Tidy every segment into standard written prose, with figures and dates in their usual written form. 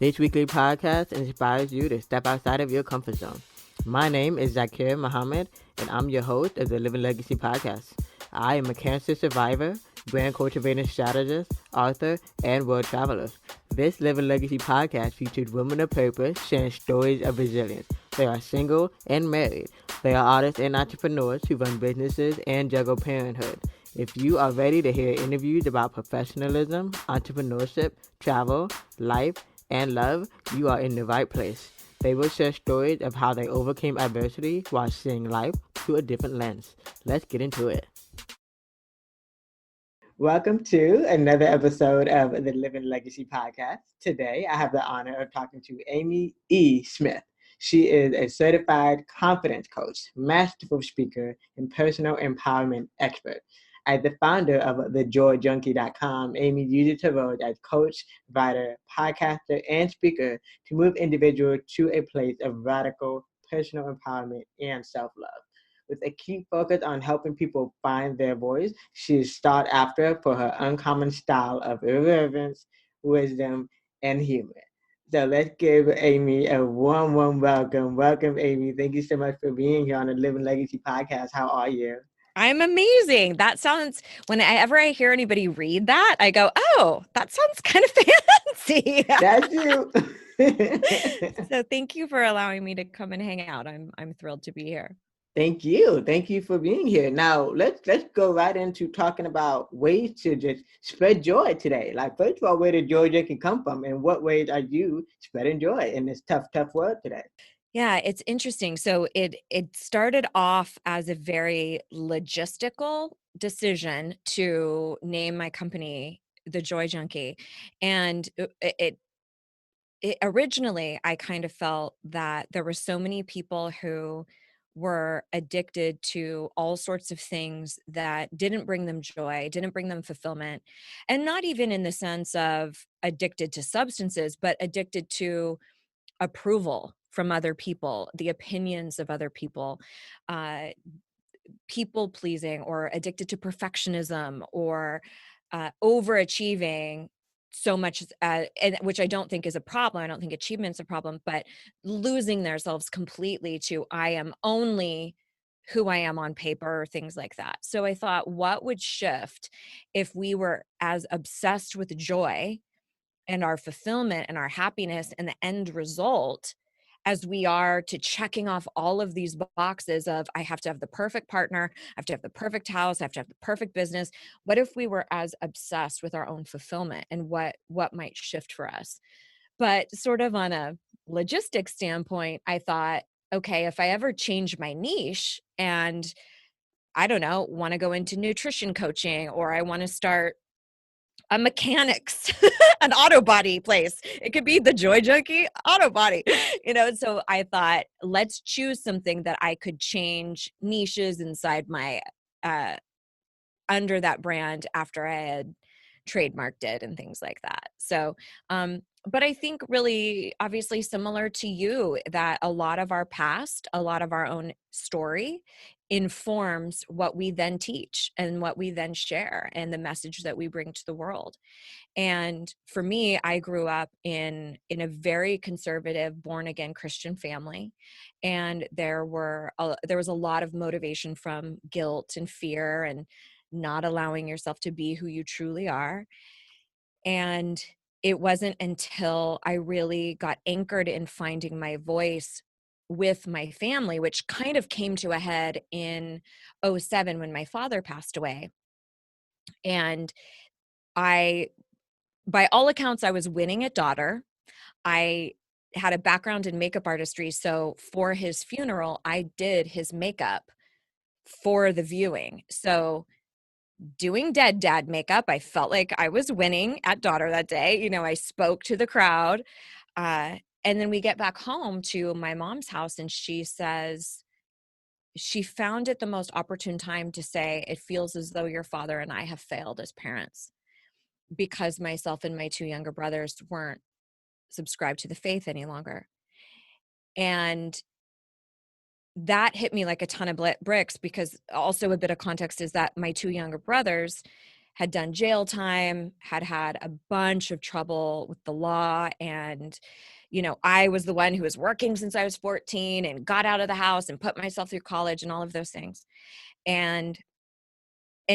This weekly podcast inspires you to step outside of your comfort zone. My name is Zakir Muhammad, and I'm your host of the Living Legacy podcast. I am a cancer survivor, brand cultivating strategist, author, and world traveler. This Living Legacy podcast features women of purpose sharing stories of resilience. They are single and married. They are artists and entrepreneurs who run businesses and juggle parenthood. If you are ready to hear interviews about professionalism, entrepreneurship, travel, life, and love, you are in the right place. They will share stories of how they overcame adversity while seeing life through a different lens. Let's get into it. Welcome to another episode of the Living Legacy podcast. Today, I have the honor of talking to Amy E. Smith. She is a certified confidence coach, masterful speaker, and personal empowerment expert. As the founder of the JoyJunkie.com, Amy uses her role as coach, writer, podcaster, and speaker to move individuals to a place of radical personal empowerment and self-love. With a key focus on helping people find their voice, she is sought after for her uncommon style of irreverence, wisdom, and humor. So let's give Amy a warm welcome. Welcome, Amy. Thank you so much for being here on the Living Legacy podcast. How are you? I'm amazing. That sounds, whenever I hear anybody read that, I go, oh, that sounds kind of fancy. That's you. So thank you for allowing me to come and hang out. I'm thrilled to be here. Thank you. Thank you for being here. Now let's go right into talking about ways to just spread joy today. Like, first of all, where did joy can come from, and what ways are you spreading joy in this tough world today? Yeah, it's interesting. So it started off as a very logistical decision to name my company the Joy Junkie, and originally I kind of felt that there were so many people who were addicted to all sorts of things that didn't bring them joy, didn't bring them fulfillment, and not even in the sense of addicted to substances, but addicted to approval from other people, the opinions of other people, uh, people pleasing, or addicted to perfectionism, or overachieving so much, and which I don't think is a problem. I don't think achievement's a problem, but losing themselves completely to I am only who I am on paper, or things like that. So I thought, what would shift if we were as obsessed with joy and our fulfillment and our happiness and the end result as we are to checking off all of these boxes of I have to have the perfect partner, I have to have the perfect house, I have to have the perfect business. What if we were as obsessed with our own fulfillment, and what might shift for us? But sort of on a logistics standpoint, I thought, okay, if I ever change my niche and I don't know, want to go into nutrition coaching, or I want to start a mechanics, an auto body place. It could be the Joy Junkie auto body, So I thought, let's choose something that I could change niches inside my, uh, under that brand after I had trademarked it and things like that. So, but I think really, obviously, similar to you, that a lot of our past, a lot of our own story informs what we then teach and what we then share and the message that we bring to the world. And for me, I grew up in a very conservative, born again Christian family, and there was a lot of motivation from guilt and fear and not allowing yourself to be who you truly are. And it wasn't until I really got anchored in finding my voice with my family, which kind of came to a head in '07 when my father passed away. And I by all accounts, I was winning at daughter. I had a background in makeup artistry. So for his funeral, I did his makeup for the viewing. So doing dead dad makeup, I felt like I was winning at daughter that day. I spoke to the crowd. And then we get back home to my mom's house, and she says, she found it the most opportune time to say, it feels as though your father and I have failed as parents, because myself and my two younger brothers weren't subscribed to the faith any longer. And that hit me like a ton of bricks, because also a bit of context is that my two younger brothers had done jail time, had a bunch of trouble with the law. And, I was the one who was working since I was 14 and got out of the house and put myself through college and all of those things. And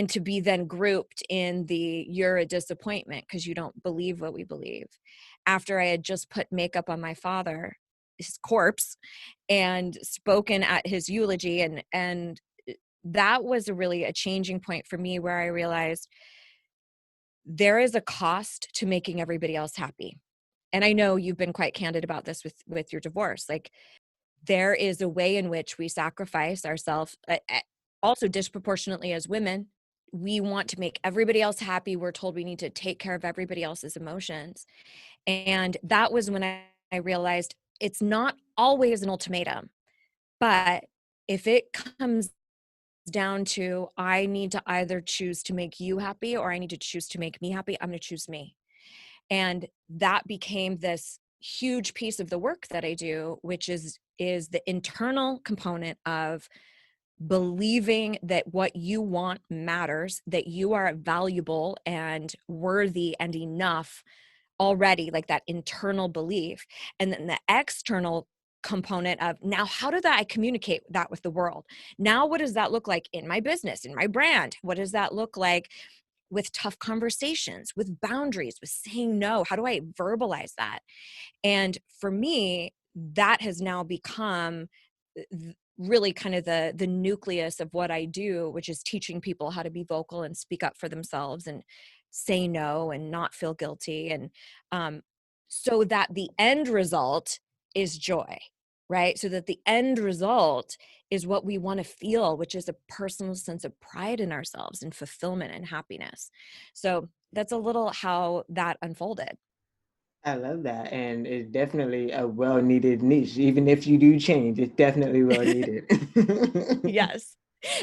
to be then grouped in the you're a disappointment because you don't believe what we believe, after I had just put makeup on my father, his corpse, and spoken at his eulogy. And that was really a changing point for me, where I realized there is a cost to making everybody else happy. And I know you've been quite candid about this with your divorce. Like, there is a way in which we sacrifice ourselves, also disproportionately as women. We want to make everybody else happy. We're told we need to take care of everybody else's emotions. And that was when I realized it's not always an ultimatum, but if it comes down to, I need to either choose to make you happy or I need to choose to make me happy, I'm going to choose me. And that became this huge piece of the work that I do, which is the internal component of believing that what you want matters, that you are valuable and worthy and enough already, like that internal belief. And then the external component of, now how do I communicate that with the world? Now, what does that look like in my business, in my brand? What does that look like with tough conversations, with boundaries, with saying no? How do I verbalize that? And for me, that has now become really kind of the nucleus of what I do, which is teaching people how to be vocal and speak up for themselves and say no and not feel guilty. And so that the end result is joy, right? So that the end result is what we want to feel, which is a personal sense of pride in ourselves and fulfillment and happiness. So that's a little how that unfolded. I love that. And it's definitely a well-needed niche. Even if you do change, it's definitely well-needed. Yes.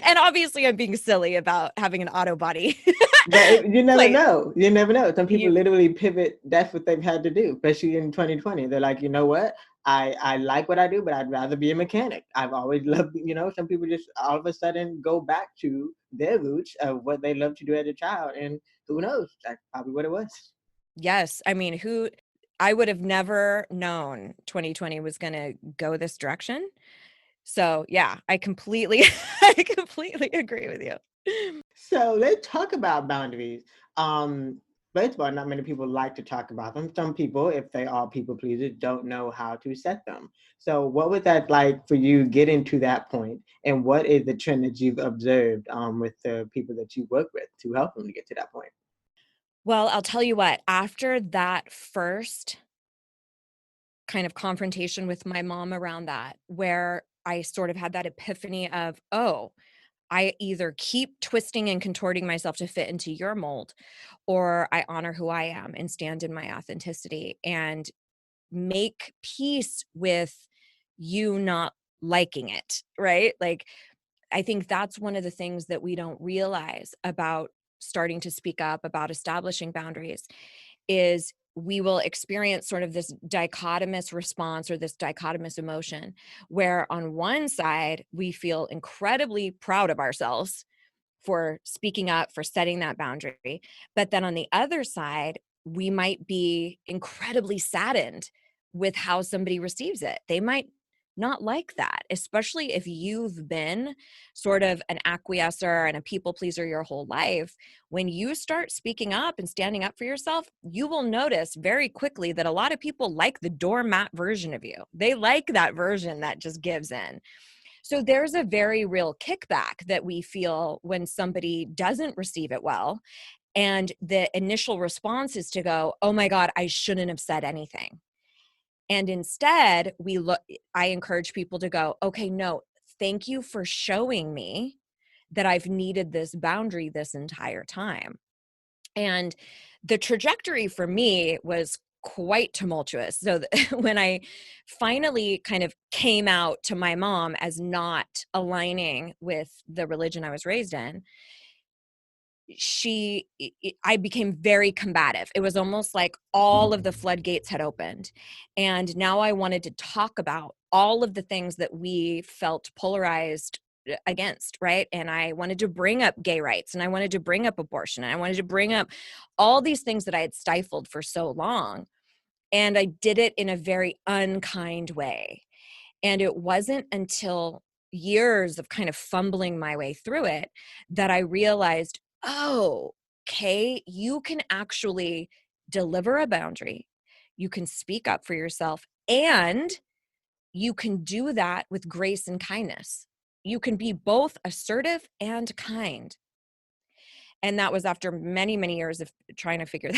And obviously I'm being silly about having an auto body. But you never Like, know. You never know. Some people you, literally pivot. That's what they've had to do, especially in 2020. They're like, you know what? I like what I do, but I'd rather be a mechanic. I've always loved, some people just all of a sudden go back to their roots of what they loved to do as a child. And who knows? That's probably what it was. yes. I mean, I would have never known 2020 was going to go this direction. So yeah, I completely, I completely agree with you. So let's talk about boundaries. First of all, not many people like to talk about them. Some people, if they are people pleasers, don't know how to set them. So what was that like for you getting to that point? And what is the trend that you've observed with the people that you work with to help them to get to that point? Well, I'll tell you what, after that first kind of confrontation with my mom around that, where I sort of had that epiphany of, oh, I either keep twisting and contorting myself to fit into your mold, or I honor who I am and stand in my authenticity and make peace with you not liking it, right? Like, I think that's one of the things that we don't realize about starting to speak up, about establishing boundaries, is we will experience sort of this dichotomous response or this dichotomous emotion, where on one side, we feel incredibly proud of ourselves for speaking up, for setting that boundary. But then on the other side, we might be incredibly saddened with how somebody receives it. They might not like that, especially if you've been sort of an acquiescer and a people pleaser your whole life. When you start speaking up and standing up for yourself, you will notice very quickly that a lot of people like the doormat version of you. They like that version that just gives in. So there's a very real kickback that we feel when somebody doesn't receive it well. And the initial response is to go, oh my God, I shouldn't have said anything. And instead, I encourage people to go, okay, no, thank you for showing me that I've needed this boundary this entire time. And the trajectory for me was quite tumultuous. So when I finally kind of came out to my mom as not aligning with the religion I was raised in, I became very combative. It was almost like all of the floodgates had opened. And now I wanted to talk about all of the things that we felt polarized against, right? And I wanted to bring up gay rights, and I wanted to bring up abortion, and I wanted to bring up all these things that I had stifled for so long. And I did it in a very unkind way. And it wasn't until years of kind of fumbling my way through it that I realized, oh, okay, you can actually deliver a boundary. You can speak up for yourself, and you can do that with grace and kindness. You can be both assertive and kind. And that was after many, many years of trying to figure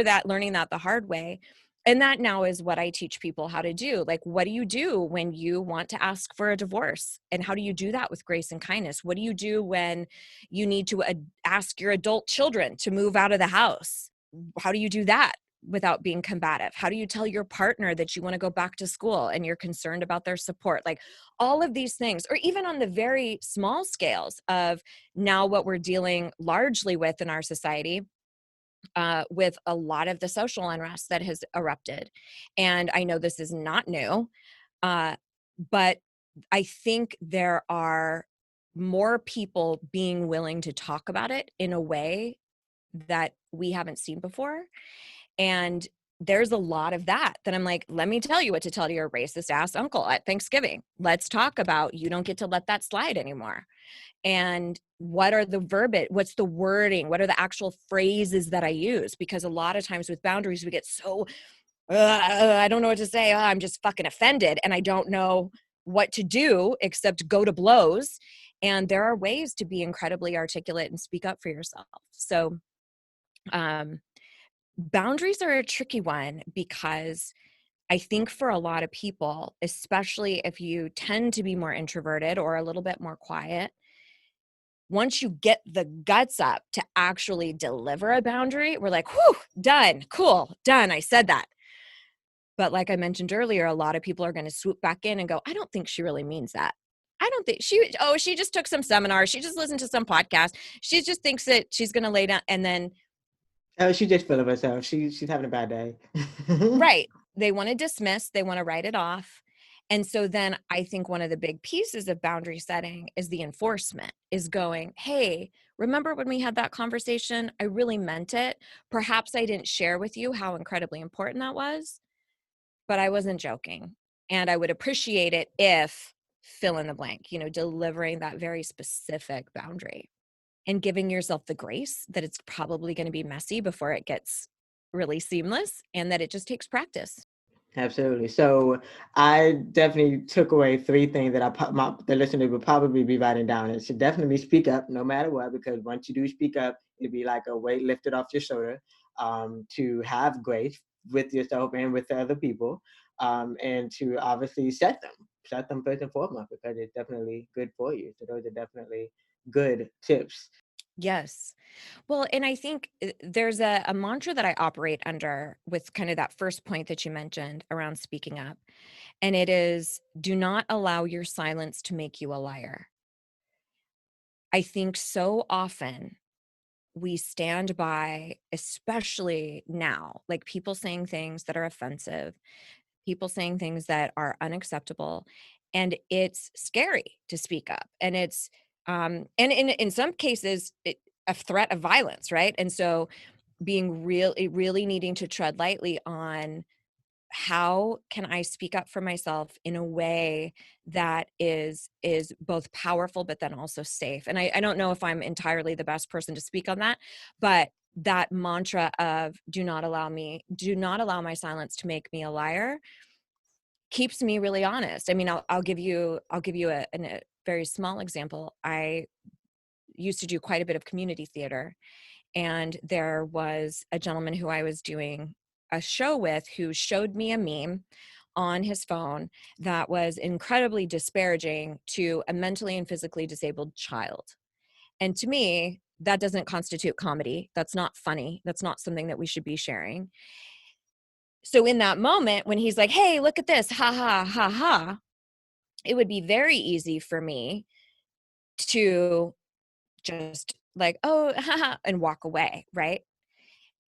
that, learning that the hard way. And that now is what I teach people how to do. Like, what do you do when you want to ask for a divorce? And how do you do that with grace and kindness? What do you do when you need to ask your adult children to move out of the house? How do you do that without being combative? How do you tell your partner that you want to go back to school and you're concerned about their support? Like, all of these things, or even on the very small scales of now what we're dealing largely with in our society, with a lot of the social unrest that has erupted. And I know this is not new, but I think there are more people being willing to talk about it in a way that we haven't seen before. And there's a lot of that I'm like, let me tell you what to tell your racist ass uncle at Thanksgiving. Let's talk about, you don't get to let that slide anymore. And what are the verbiage? What's the wording? What are the actual phrases that I use? Because a lot of times with boundaries, we get so, I don't know what to say. I'm just fucking offended. And I don't know what to do except go to blows. And there are ways to be incredibly articulate and speak up for yourself. So, boundaries are a tricky one because I think for a lot of people, especially if you tend to be more introverted or a little bit more quiet, once you get the guts up to actually deliver a boundary, we're like, whew, done, cool, done, I said that. But like I mentioned earlier, a lot of people are going to swoop back in and go, I don't think she really means that. I don't think she just took some seminar. She just listened to some podcast. She just thinks that she's going to lay down. And then, Oh, she's just full of herself. She's having a bad day. right, they want to dismiss, they want to write it off. And so then I think one of the big pieces of boundary setting is the enforcement, is going, hey, remember when we had that conversation? I really meant it. Perhaps I didn't share with you how incredibly important that was, but I wasn't joking. And I would appreciate it if fill in the blank, delivering that very specific boundary and giving yourself the grace that it's probably going to be messy before it gets really seamless, and that it just takes practice. Absolutely. So I definitely took away 3 things that the listeners would probably be writing down. It should definitely speak up no matter what, because once you do speak up, it'd be like a weight lifted off your shoulder, to have grace with yourself and with the other people, and to obviously set them first and foremost, because it's definitely good for you. So those are definitely good tips. Yes. Well, and I think there's a mantra that I operate under with kind of that first point that you mentioned around speaking up. And it is, do not allow your silence to make you a liar. I think so often we stand by, especially now, like people saying things that are offensive, people saying things that are unacceptable. And it's scary to speak up. And it's, and in some cases, a threat of violence, right? And so being really needing to tread lightly on, how can I speak up for myself in a way that is both powerful but then also safe? And I don't know if I'm entirely the best person to speak on that, but that mantra of do not allow my silence to make me a liar keeps me really honest. I mean, I'll give you a very small example. I used to do quite a bit of community theater, and there was a gentleman who I was doing a show with who showed me a meme on his phone that was incredibly disparaging to a mentally and physically disabled child. And to me, that doesn't constitute comedy. That's not funny. That's not something that we should be sharing. So in that moment, when he's like, hey, look at this, ha ha ha ha, it would be very easy for me to just like, oh, haha, and walk away, right?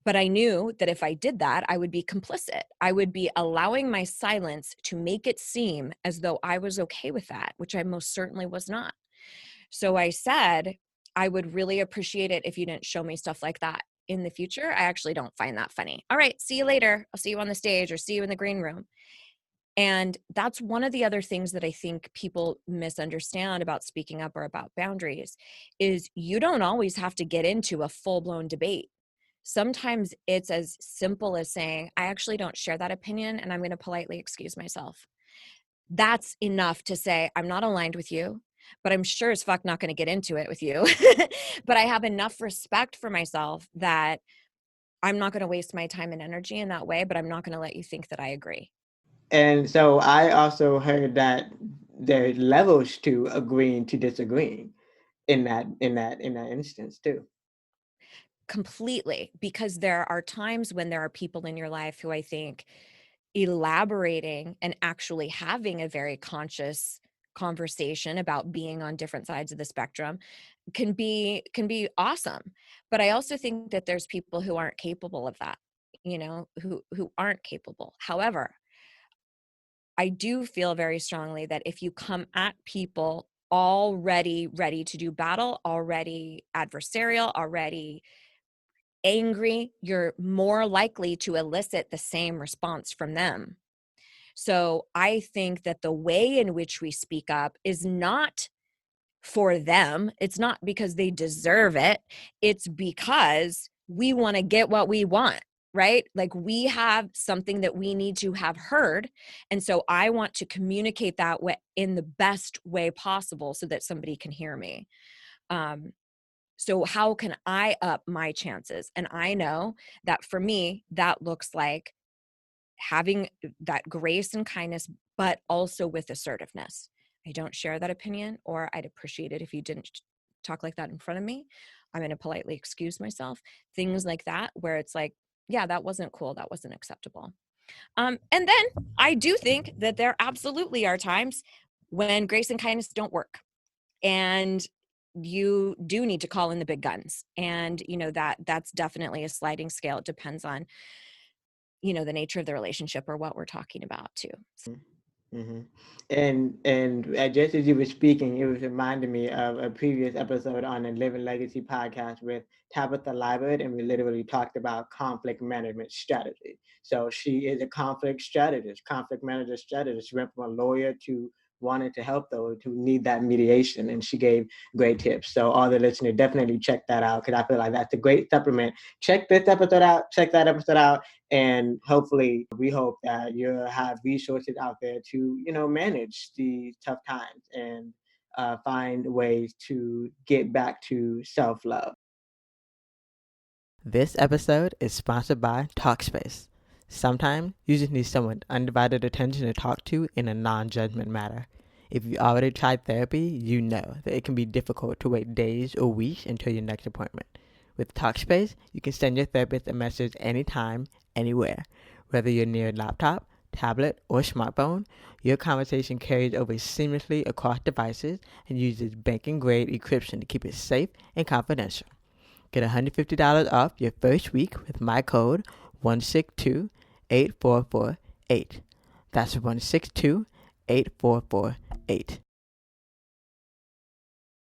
But I knew that if I did that, I would be complicit. I would be allowing my silence to make it seem as though I was okay with that, which I most certainly was not. So I said, I would really appreciate it if you didn't show me stuff like that in the future. I actually don't find that funny. All right, see you later. I'll see you on the stage or see you in the green room. And that's one of the other things that I think people misunderstand about speaking up or about boundaries is you don't always have to get into a full-blown debate. Sometimes it's as simple as saying, I actually don't share that opinion and I'm going to politely excuse myself. That's enough to say, I'm not aligned with you, but I'm sure as fuck not going to get into it with you. But I have enough respect for myself that I'm not going to waste my time and energy in that way, but I'm not going to let you think that I agree. And so I also heard that there's levels to agreeing to disagreeing in that instance too. Completely, because there are times when there are people in your life who I think elaborating and actually having a very conscious conversation about being on different sides of the spectrum can be awesome. But I also think that there's people who aren't capable of that, who aren't capable. However, I do feel very strongly that if you come at people already ready to do battle, already adversarial, already angry, you're more likely to elicit the same response from them. So I think that the way in which we speak up is not for them. It's not because they deserve it. It's because we want to get what we want, right? Like we have something that we need to have heard. And so I want to communicate that way in the best way possible so that somebody can hear me. So how can I up my chances? And I know that for me, that looks like having that grace and kindness, but also with assertiveness. I don't share that opinion, or I'd appreciate it if you didn't talk like that in front of me. I'm going to politely excuse myself. Things like that, where it's like, yeah, that wasn't cool. That wasn't acceptable. And then I do think that there absolutely are times when grace and kindness don't work. And you do need to call in the big guns. And, that's definitely a sliding scale. It depends on, the nature of the relationship or what we're talking about too. Mm-hmm. And just as you were speaking, it was reminding me of a previous episode on the Living Legacy podcast with Tabitha Liburd, and we literally talked about conflict management strategy. So she is a conflict strategist, conflict manager strategist. She went from a lawyer to wanting to help those who need that mediation, and she gave great tips. So all the listeners, definitely check that out, because I feel like that's a great supplement. Check this episode out, check that episode out, and hopefully we hope that you'll have resources out there to manage these tough times and find ways to get back to self-love. This episode is sponsored by Talkspace. Sometimes you just need someone undivided attention to talk to in a non-judgment manner. If you already tried therapy, you know that it can be difficult to wait days or weeks until your next appointment. With Talkspace, you can send your therapist a message anytime, anywhere. Whether you're near a laptop, tablet, or smartphone, your conversation carries over seamlessly across devices and uses banking-grade encryption to keep it safe and confidential. Get $150 off your first week with my code 162-8448. That's 162-8448.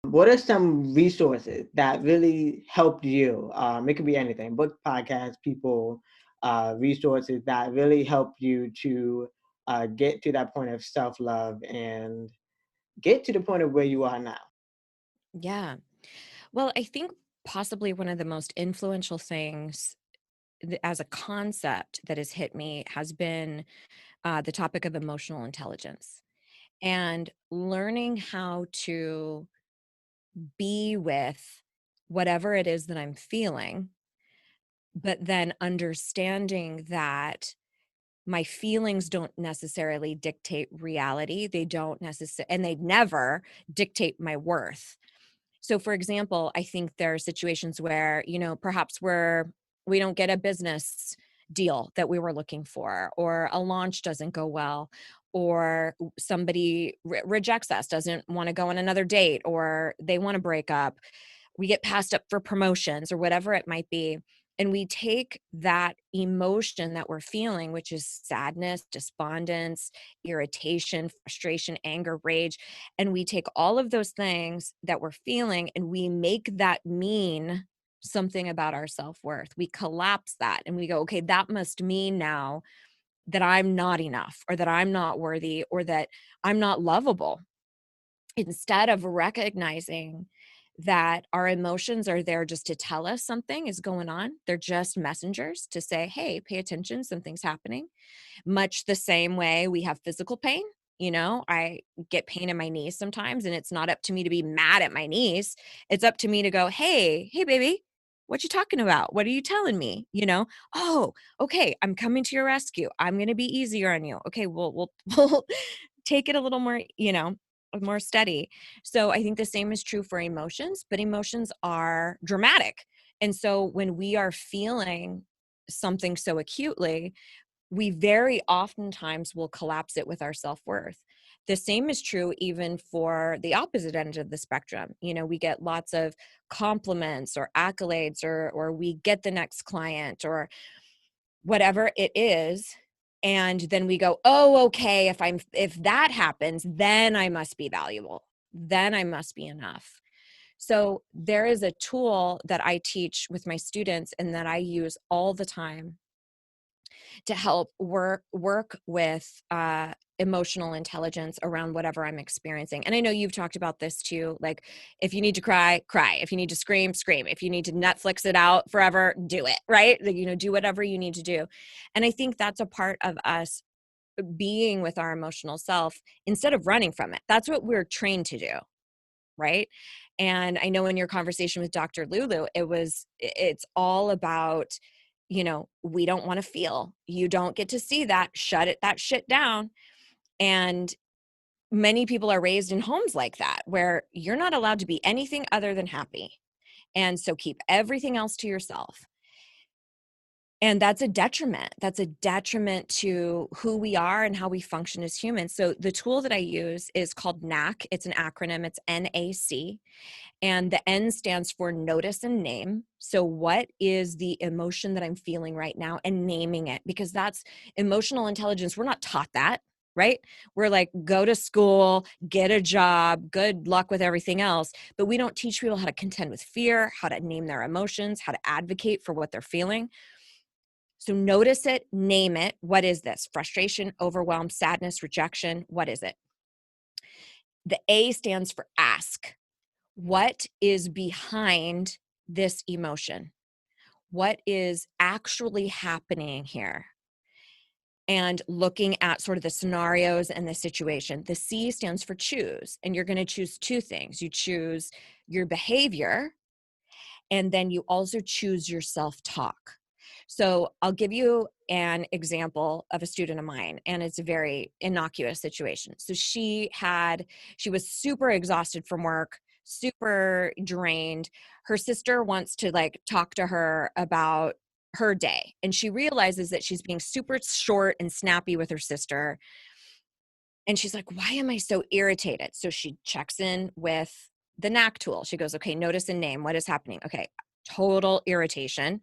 What are some resources that really helped you? It could be anything, book, podcasts, people, resources that really helped you to get to that point of self-love and get to the point of where you are now. Yeah. Well, I think possibly one of the most influential things as a concept that has hit me has been the topic of emotional intelligence and learning how to be with whatever it is that I'm feeling, but then understanding that my feelings don't necessarily dictate reality. They don't necessarily, and they never dictate my worth. So for example, I think there are situations where, perhaps we don't get a business deal that we were looking for, or a launch doesn't go well, or somebody rejects us, doesn't want to go on another date, or they want to break up. We get passed up for promotions or whatever it might be. And we take that emotion that we're feeling, which is sadness, despondence, irritation, frustration, anger, rage, and we take all of those things that we're feeling and we make that mean something about our self-worth. We collapse that and we go, okay, that must mean now that I'm not enough, or that I'm not worthy, or that I'm not lovable. Instead of recognizing that our emotions are there just to tell us something is going on. They're just messengers to say, hey, pay attention, something's happening. Much the same way we have physical pain. I get pain in my knees sometimes, and it's not up to me to be mad at my knees. It's up to me to go, hey, baby, what you talking about? What are you telling me? Oh, okay, I'm coming to your rescue. I'm going to be easier on you. Okay, we'll take it a little more, more steady. So I think the same is true for emotions, but emotions are dramatic. And so when we are feeling something so acutely, we very oftentimes will collapse it with our self-worth. The same is true even for the opposite end of the spectrum. We get lots of compliments or accolades, or we get the next client or whatever it is. And then we go, oh, okay, if that happens, then I must be valuable. Then I must be enough. So there is a tool that I teach with my students and that I use all the time to help work with emotional intelligence around whatever I'm experiencing. And I know you've talked about this too. Like, if you need to cry, cry. If you need to scream, scream. If you need to Netflix it out forever, do it, right? Do whatever you need to do. And I think that's a part of us being with our emotional self instead of running from it. That's what we're trained to do, right? And I know in your conversation with Dr. Lulu, it's all about, we don't want to feel. You don't get to see that. That shit down. And many people are raised in homes like that, where you're not allowed to be anything other than happy. And so keep everything else to yourself. And that's a detriment. That's a detriment to who we are and how we function as humans. So the tool that I use is called N.A.C. It's an acronym. It's N.A.C. And the N stands for notice and name. So what is the emotion that I'm feeling right now, and naming it, because that's emotional intelligence. We're not taught that, right? We're like, go to school, get a job, good luck with everything else. But we don't teach people how to contend with fear, how to name their emotions, how to advocate for what they're feeling. So notice it, name it. What is this? Frustration, overwhelm, sadness, rejection. What is it? The A stands for ask. What is behind this emotion? What is actually happening here? And looking at sort of the scenarios and the situation. The C stands for choose. And you're going to choose two things. You choose your behavior, and then you also choose your self-talk. So I'll give you an example of a student of mine, and it's a very innocuous situation. So she was super exhausted from work, super drained. Her sister wants to talk to her about her day, and she realizes that she's being super short and snappy with her sister. And she's like, why am I so irritated? So she checks in with the N.A.C. tool. She goes, okay, notice and name. What is happening? Okay, total irritation.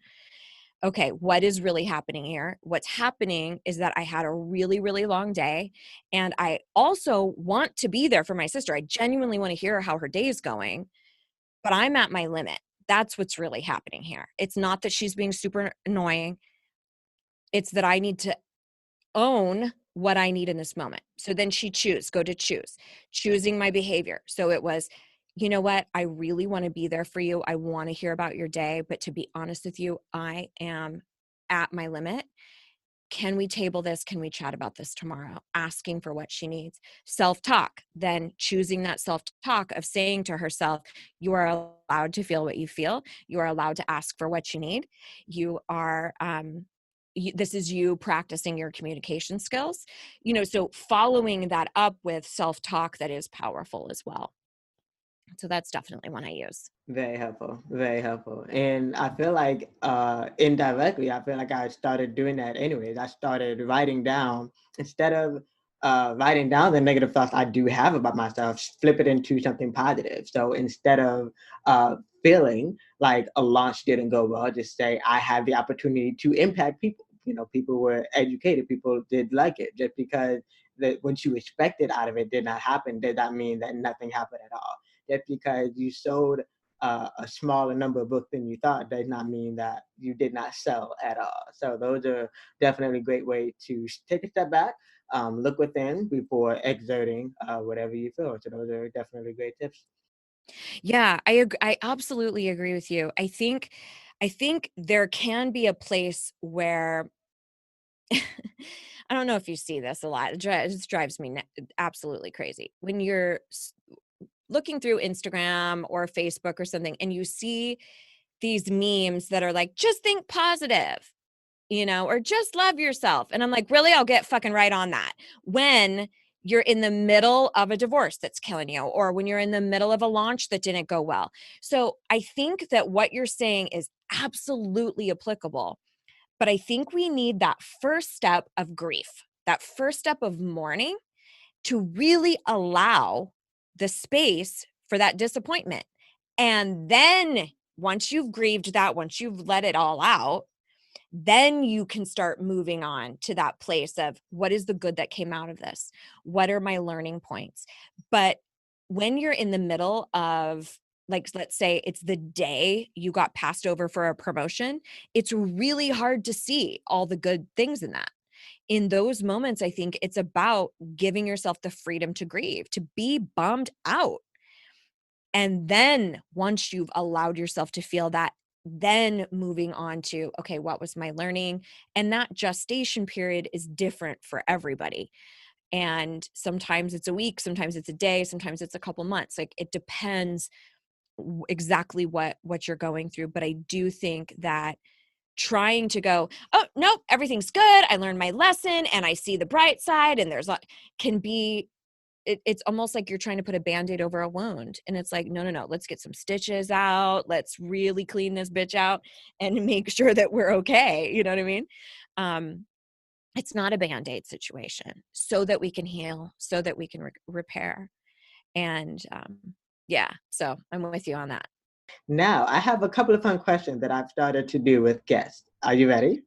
Okay, what is really happening here? What's happening is that I had a really, really long day, and I also want to be there for my sister. I genuinely want to hear how her day is going, but I'm at my limit. That's what's really happening here. It's not that she's being super annoying. It's that I need to own what I need in this moment. So then she choosing my behavior. So it was, you know what? I really want to be there for you. I want to hear about your day, but to be honest with you, I am at my limit. Can we table this? Can we chat about this tomorrow? Asking for what she needs. Self-talk, then choosing that self-talk of saying to herself, you are allowed to feel what you feel. You are allowed to ask for what you need. You are, this is you practicing your communication skills, so following that up with self-talk that is powerful as well. So that's definitely one I use. Very helpful. Very helpful. And I feel like indirectly, I feel like I started doing that anyways. I started writing down instead of writing down the negative thoughts I do have about myself, flip it into something positive. So instead of feeling like a launch didn't go well, just say I had the opportunity to impact people. You know, people were educated, people did like it. Just because what you expected out of it did not happen, did not mean that nothing happened at all. Just because you sold a smaller number of books than you thought does not mean that you did not sell at all. So those are definitely a great way to take a step back, look within before exerting whatever you feel. So those are definitely great tips. Yeah, I absolutely agree with you. I think there can be a place where I don't know if you see this a lot. It just drives me absolutely crazy. When you're looking through Instagram or Facebook or something and you see these memes that are like, just think positive, or just love yourself. And I'm like, really? I'll get fucking right on that. When you're in the middle of a divorce that's killing you, or when you're in the middle of a launch that didn't go well. So I think that what you're saying is absolutely applicable. But I think we need that first step of grief, that first step of mourning to really allow the space for that disappointment. And then once you've grieved that, once you've let it all out, then you can start moving on to that place of what is the good that came out of this? What are my learning points? But when you're in the middle of, like, let's say it's the day you got passed over for a promotion, it's really hard to see all the good things in that. In those moments, I think it's about giving yourself the freedom to grieve, to be bummed out. And then once you've allowed yourself to feel that, then moving on to, okay, what was my learning? And that gestation period is different for everybody. And sometimes it's a week, sometimes it's a day, sometimes it's a couple months. Like, it depends exactly what you're going through. But I do think that trying to go, oh, nope, everything's good. I learned my lesson and I see the bright side, and can be, it's almost like you're trying to put a Band-Aid over a wound. And it's like, no, no, no, let's get some stitches out. Let's really clean this bitch out and make sure that we're okay. You know what I mean? Um, it's not a Band-Aid situation, so that we can heal, so that we can repair. And yeah, so I'm with you on that. Now, I have a couple of fun questions that I've started to do with guests. Are you ready?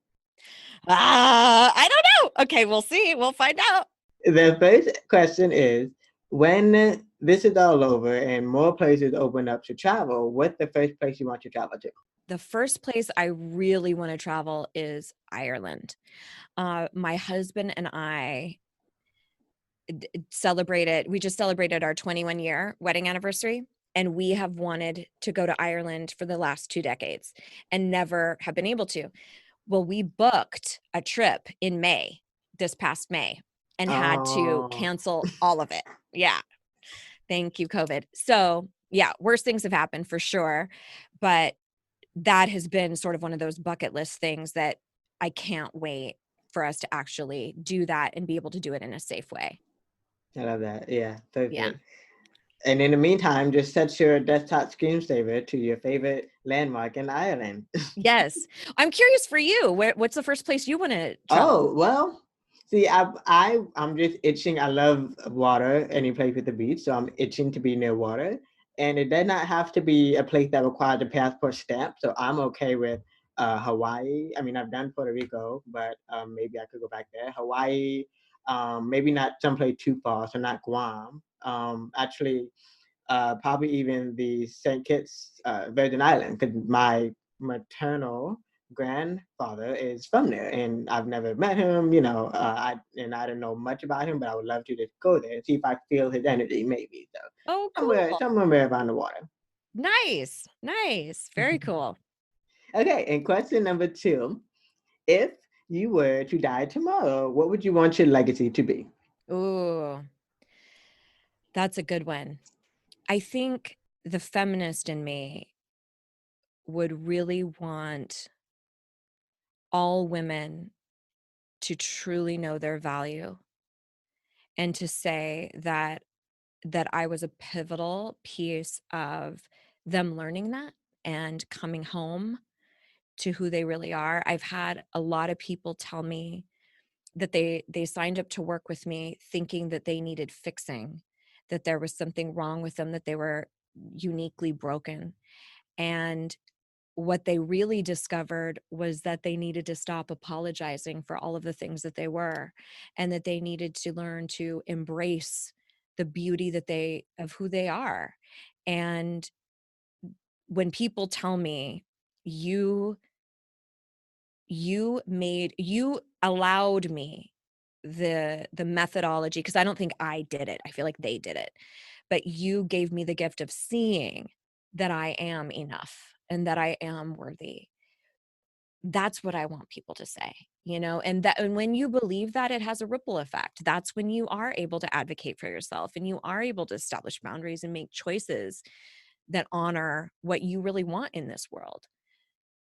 I don't know. Okay, we'll see. We'll find out. The first question is, when this is all over and more places open up to travel, what's the first place you want to travel to? The first place I really want to travel is Ireland. My husband and I we just celebrated our 21-year wedding anniversary, and we have wanted to go to Ireland for the last 2 decades and never have been able to. Well, we booked a trip in May, this past May, and had to Oh, cancel all of it. Yeah. Thank you, COVID. So, yeah, worse things have happened for sure. But that has been sort of one of those bucket list things that I can't wait for us to actually do that and be able to do it in a safe way. I love that. Yeah, Yeah. perfect. And in the meantime, just set your desktop screensaver to your favorite landmark in Ireland. Yes. I'm curious for you. What's the first place you want to travel? Oh, well, see, I'm just itching. I love water, any place with the beach, so I'm itching to be near water. And it does not have to be a place that requires a passport stamp, so I'm okay with Hawaii. I mean, I've done Puerto Rico, but maybe I could go back there. Hawaii, maybe not someplace too far, so not Guam. Actually, probably even the St. Kitts Virgin Island, because my maternal grandfather is from there, and I've never met him. I don't know much about him, but I would love to just go there and see if I feel his energy, maybe. So Oh, somewhere, cool. somewhere around the water. Nice. Nice. Very cool. Okay, and question number 2: if you were to die tomorrow, what would you want your legacy to be? Ooh, that's a good one. I think the feminist in me would really want all women to truly know their value, and to say that I was a pivotal piece of them learning that and coming home to who they really are. I've had a lot of people tell me that they signed up to work with me thinking that they needed fixing, that there was something wrong with them, that they were uniquely broken. And what they really discovered was that they needed to stop apologizing for all of the things that they were, and that they needed to learn to embrace the beauty of who they are. And when people tell me, you you allowed me the methodology, because I don't think I did it, I feel like they did it, but you gave me the gift of seeing that I am enough and that I am worthy. That's what I want people to say, and when you believe that, it has a ripple effect. That's when you are able to advocate for yourself, and you are able to establish boundaries and make choices that honor what you really want in this world.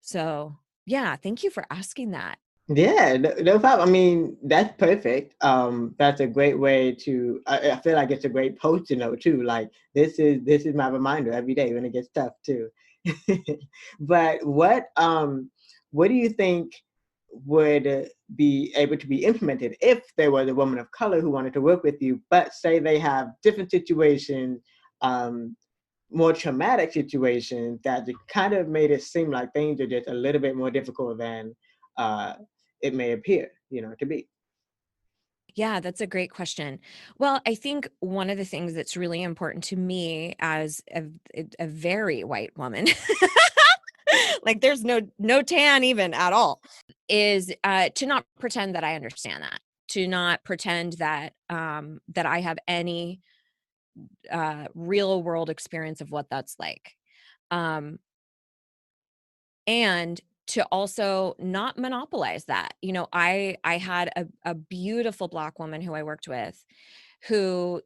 So, yeah, thank you for asking that. Yeah, no problem. I mean, that's perfect. That's a great way to. I feel like it's a great post to know too. Like this is my reminder every day when it gets tough too. But what do you think would be able to be implemented if there was a woman of color who wanted to work with you, but say they have different situations, um, more traumatic situations that kind of made it seem like things are just a little bit more difficult than uh, it may appear, to be. Yeah, that's a great question. Well, I think one of the things that's really important to me as a very white woman, like there's no tan even at all, is to not pretend that I understand that, to not pretend that that I have any real world experience of what that's like. Um, and to also not monopolize that. I had a beautiful Black woman who I worked with, who,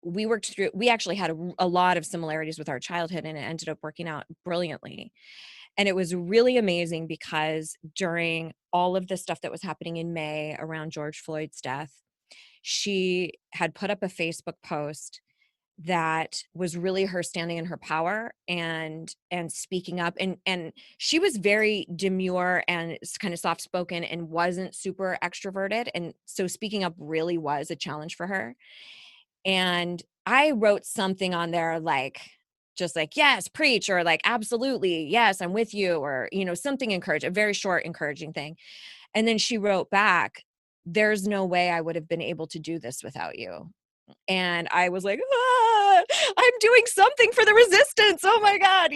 we actually had a lot of similarities with our childhood, and it ended up working out brilliantly. And it was really amazing because during all of the stuff that was happening in May around George Floyd's death, she had put up a Facebook post that was really her standing in her power and speaking up, and she was very demure and kind of soft spoken and wasn't super extroverted, and so speaking up really was a challenge for her. And I wrote something on there like, just like, yes, preach, or like, absolutely, yes, I'm with you, or something encouraging, a very short encouraging thing. And then she wrote back, there's no way I would have been able to do this without you. And I was like, I'm doing something for the resistance. Oh my God,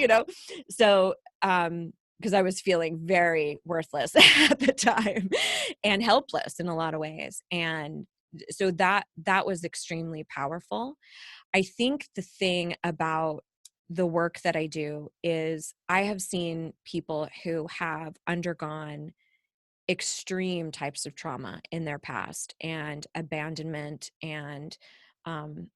So, because I was feeling very worthless at the time and helpless in a lot of ways. And so that was extremely powerful. I think the thing about the work that I do is I have seen people who have undergone extreme types of trauma in their past and abandonment, and um,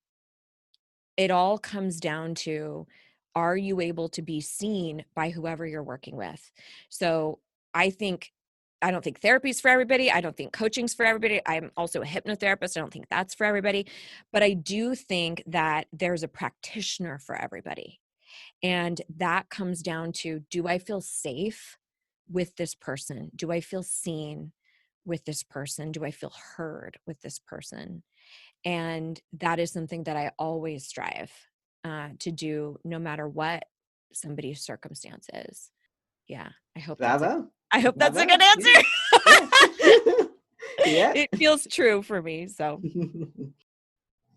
it all comes down to, are you able to be seen by whoever you're working with? So I think, I don't think therapy's for everybody. I don't think coaching's for everybody. I'm also a hypnotherapist. I don't think that's for everybody. But I do think that there's a practitioner for everybody. And that comes down to, do I feel safe with this person? Do I feel seen with this person? Do I feel heard with this person? And that is something that I always strive to do, no matter what somebody's circumstance is. Yeah, Bravo. I hope that's a Bravo. good answer. Yeah. Yeah. It feels true for me. So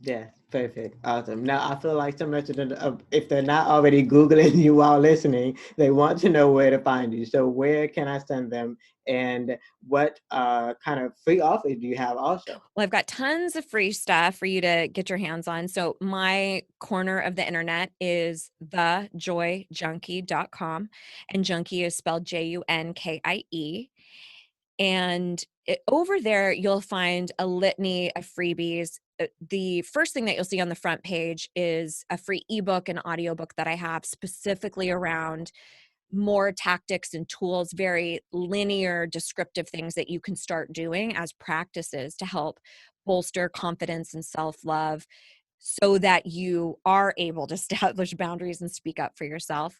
Yeah, perfect. Awesome. Now, I feel like some listeners, if they're not already Googling you while listening, they want to know where to find you. So where can I send them? And what kind of free offers do you have also? well, I've got tons of free stuff for you to get your hands on. So my corner of the internet is thejoyjunkie.com, and junkie is spelled Junkie. And over there, you'll find a litany of freebies. The first thing that you'll see on the front page is a free ebook and audiobook that I have specifically around more tactics and tools, very linear, descriptive things that you can start doing as practices to help bolster confidence and self-love so that you are able to establish boundaries and speak up for yourself.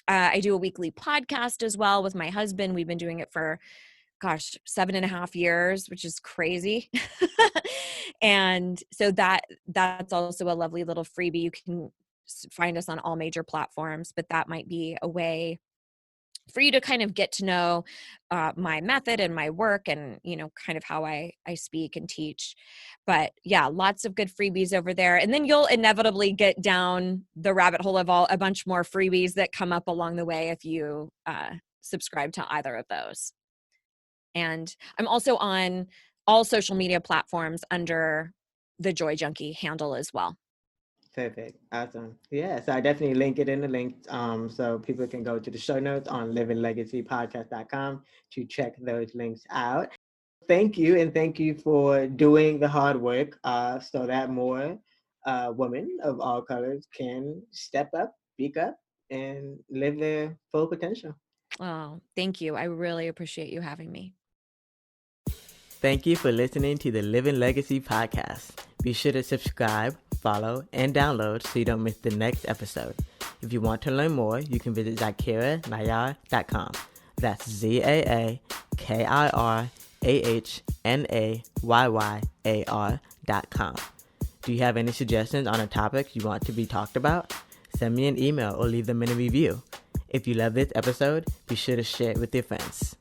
I do a weekly podcast as well with my husband. We've been doing it for 7.5 years, which is crazy. And so that's also a lovely little freebie. You can find us on all major platforms, but that might be a way for you to kind of get to know my method and my work and, kind of how I speak and teach. But yeah, lots of good freebies over there. And then you'll inevitably get down the rabbit hole of a bunch more freebies that come up along the way if you subscribe to either of those. And I'm also on all social media platforms under the Joy Junkie handle as well. Perfect. Awesome. Yeah, so I definitely link it in the link so people can go to the show notes on livinglegacypodcast.com to check those links out. Thank you, and thank you for doing the hard work so that more women of all colors can step up, speak up, and live their full potential. Oh, thank you. I really appreciate you having me. Thank you for listening to the Living Legacy podcast. Be sure to subscribe, follow, and download so you don't miss the next episode. If you want to learn more, you can visit ZakiraNayar.com. That's ZakiraNayar.com. Do you have any suggestions on a topic you want to be talked about? Send me an email or leave them in a review. If you love this episode, be sure to share it with your friends.